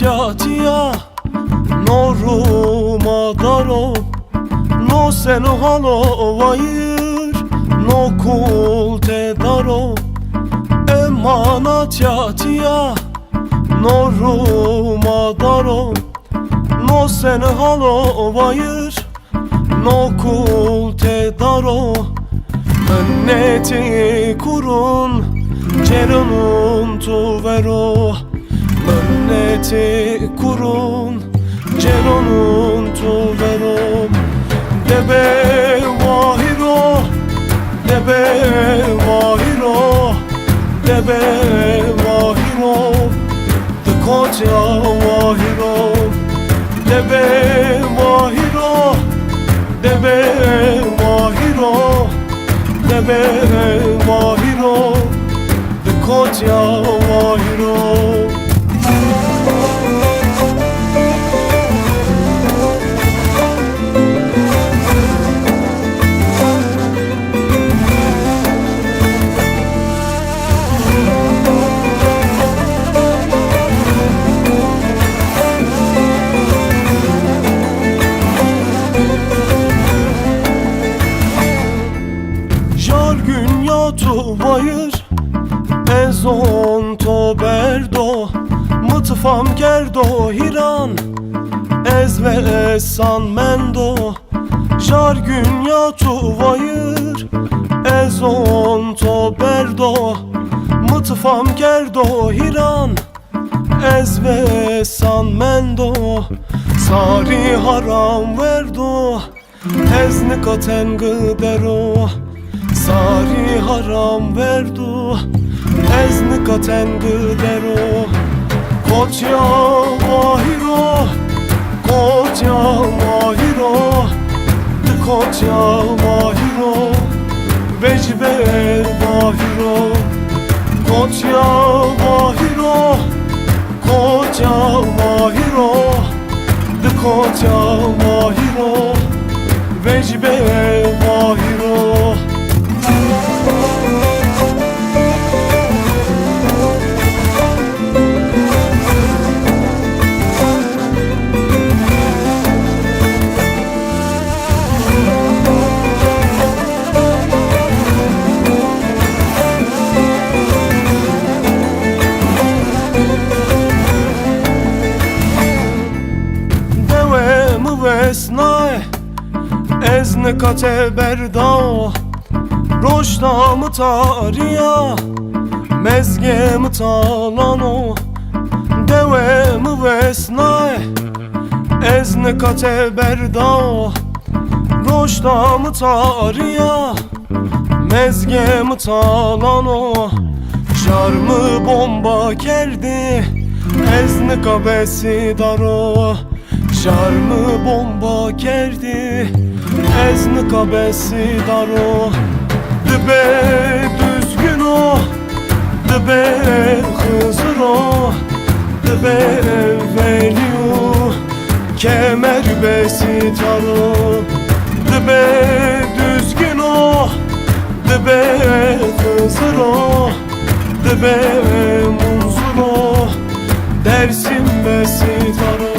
ciatia noruma daro no seno halo vayır no kulte daro emana ciatia noruma daro no seno halo vayır no kulte daro Menneti kurun Ceronun tuvero Menneti kurun Ceronun tuvero Debe vahiro Debe vahiro Debe vahiro De koca vahiro Debe vahiro Debe vahiro Debe vahiro De koca vahiro tu vayır ezon to berdo mıtfam gerdo hiran ez ve esan mendo jar gün ya tu vayır ezon to berdo mıtfam gerdo hiran ez ve esan mendo sari haram verdo ez nikaten gıdero Sari haram verdu Ez nikaten gıdero Koca vahiro Koca vahiro Koca vahiro Vecbe vahiro Koca vahiro Koca vahiro Koca vahiro Vecbe vahiro Vesnay Ez nikate berdao Roşta mı tariya Mezge mi talano Deve mi vesnay Ez nikate berdao Roşta mı tariya Mezge mi talano Şar mı bomba kerdi Ez nikabesi daro Şarmı bomba gerdi Ez nikabesi daro Dibe düzgün o Dibe hızır o Dibe evveliyu Kemer besi taro Dibe düzgün o Dibe hızır o Dibe munzur o Dersim besi taro